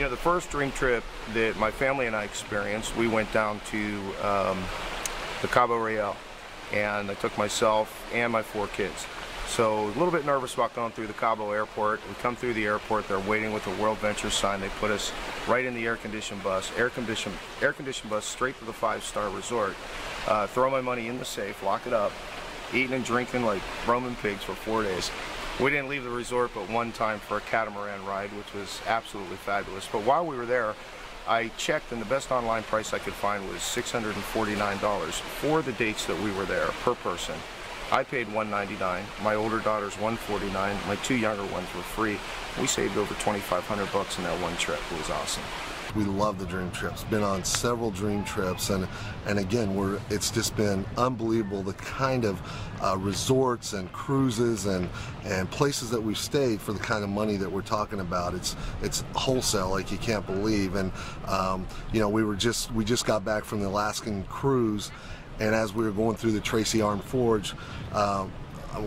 You know, the first dream trip that my family and I experienced, we went down to the Cabo Real, and I took myself and my 4 kids. So a little bit nervous about going through the Cabo airport. We come through the airport, they're waiting with the World Ventures sign. They put us right in the air-conditioned bus, air-conditioned bus straight to the 5-star resort. Throw my money in the safe, lock it up, eating and drinking like Roman pigs for 4 days. We didn't leave the resort but one time for a catamaran ride, which was absolutely fabulous. But while we were there, I checked, and the best online price I could find was $649 for the dates that we were there per person. I paid $199, my older daughter's $149, my 2 younger ones were free. We saved over $2,500 in that one trip. It was awesome. We love the dream trips. Been on several dream trips, and again, it's just been unbelievable the kind of resorts and cruises and places that we've stayed for the kind of money that we're talking about. It's wholesale, like you can't believe. And you know, we just got back from the Alaskan cruise, and as we were going through the Tracy Arm Forge,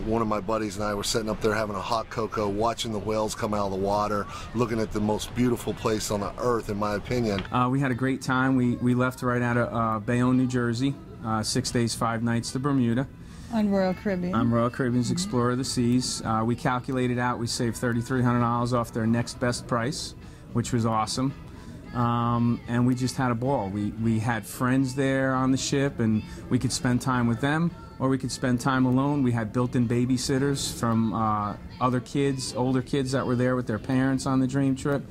one of my buddies and I were sitting up there having a hot cocoa, watching the whales come out of the water, looking at the most beautiful place on the earth, in my opinion. We had a great time. We left right out of Bayonne, New Jersey, 6 days, 5 nights to Bermuda. On Royal Caribbean. I'm Royal Caribbean's Explorer of the Seas. We calculated out, we saved $3,300 off their next best price, which was awesome. And we just had a ball. We had friends there on the ship, and we could spend time with them, or we could spend time alone. We had built-in babysitters from other kids, older kids that were there with their parents on the dream trip.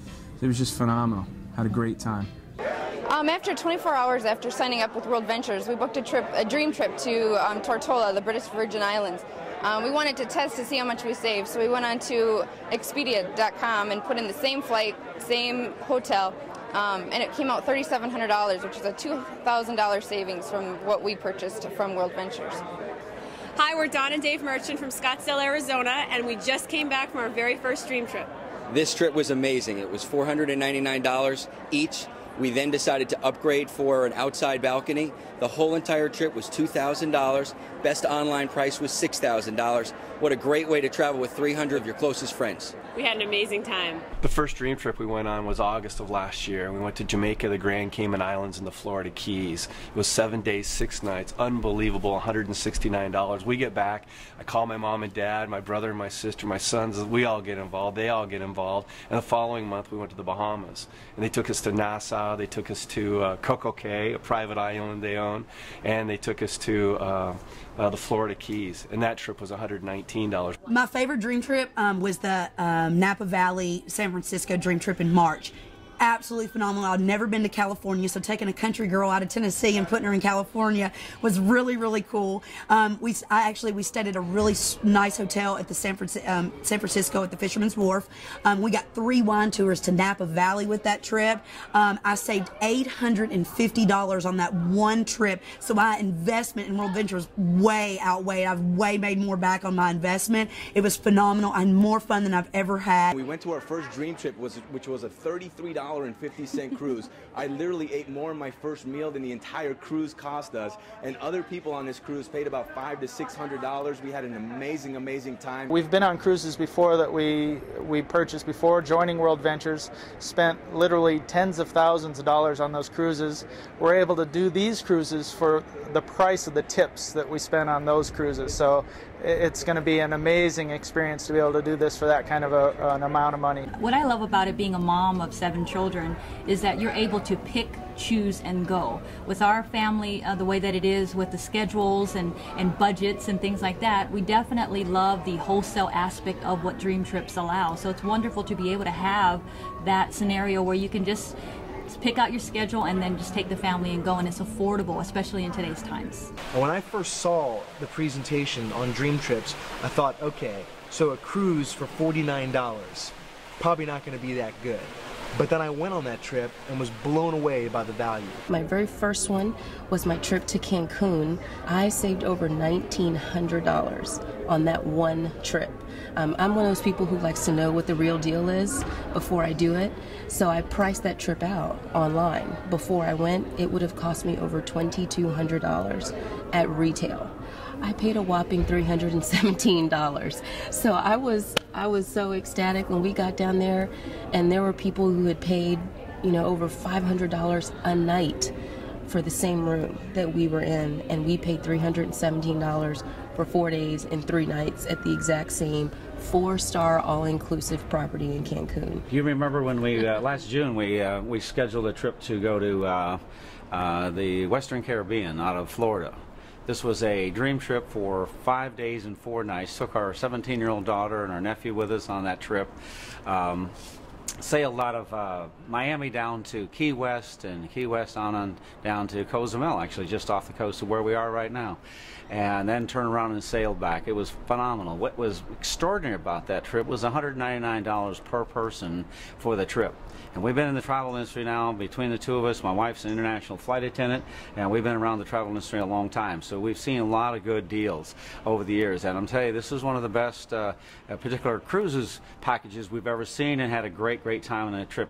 It was just phenomenal. Had a great time. After 24 hours after signing up with World Ventures, we booked a dream trip to Tortola, the British Virgin Islands. We wanted to test to see how much we saved, so we went on to Expedia.com and put in the same flight, same hotel, and it came out $3,700, which is a $2,000 savings from what we purchased from World Ventures. Hi, we're Dawn and Dave Merchant from Scottsdale, Arizona, and we just came back from our very first dream trip. This trip was amazing. It was $499 each. We then decided to upgrade for an outside balcony. The whole entire trip was $2,000. Best online price was $6,000. What a great way to travel with 300 of your closest friends. We had an amazing time. The first dream trip we went on was August of last year. We went to Jamaica, the Grand Cayman Islands, and the Florida Keys. It was 7 days, 6 nights, unbelievable, $169. We get back, I call my mom and dad, my brother and my sister, my sons, we all get involved, they all get involved. And the following month we went to the Bahamas. And they took us to Nassau, they took us to Coco Cay, a private island they own, and they took us to the Florida Keys, and that trip was $119. My favorite dream trip was the Napa Valley, San Francisco dream trip in March. Absolutely phenomenal. I'd never been to California, so taking a country girl out of Tennessee and putting her in California was really, really cool. We stayed at a really nice hotel at the San Francisco at the Fisherman's Wharf. We got 3 wine tours to Napa Valley with that trip. I saved $850 on that one trip, so my investment in World Ventures way outweighed. I've way made more back on my investment. It was phenomenal and more fun than I've ever had. We went to our first dream trip, which was a $33.50 cruise. I literally ate more in my first meal than the entire cruise cost us, and other people on this cruise paid about $500 to $600. We had an amazing, amazing time. We've been on cruises before that we purchased before joining World Ventures, spent literally tens of thousands of dollars on those cruises. We're able to do these cruises for the price of the tips that we spent on those cruises. So it's going to be an amazing experience to be able to do this for that kind of an amount of money. What I love about it, being a mom of 7 children, is that you're able to pick, choose, and go. With our family, the way that it is with the schedules and budgets and things like that, we definitely love the wholesale aspect of what dream trips allow. So it's wonderful to be able to have that scenario where you can just pick out your schedule and then just take the family and go, and it's affordable, especially in today's times. When I first saw the presentation on dream trips, I thought, okay, so a cruise for $49, probably not going to be that good. But then I went on that trip and was blown away by the value. My very first one was my trip to Cancun. I saved over $1,900 on that one trip. I'm one of those people who likes to know what the real deal is before I do it. So I priced that trip out online. Before I went, it would have cost me over $2,200 at retail. I paid a whopping $317. So I was so ecstatic when we got down there, and there were people who had paid, you know, over $500 a night for the same room that we were in, and we paid $317 for 4 days and 3 nights at the exact same 4-star all-inclusive property in Cancun. You remember when we last June we scheduled a trip to go to the Western Caribbean out of Florida. This was a dream trip for 5 days and 4 nights. Took our 17-year-old daughter and our nephew with us on that trip. Sailed out of Miami down to Key West, and Key West on down to Cozumel, actually just off the coast of where we are right now, and then turned around and sailed back. It was phenomenal. What was extraordinary about that trip was $199 per person for the trip. And we've been in the travel industry now, between the two of us. My wife's an international flight attendant, and we've been around the travel industry a long time. So we've seen a lot of good deals over the years. And I'm telling you, this is one of the best particular cruises packages we've ever seen, and had a great time on that trip.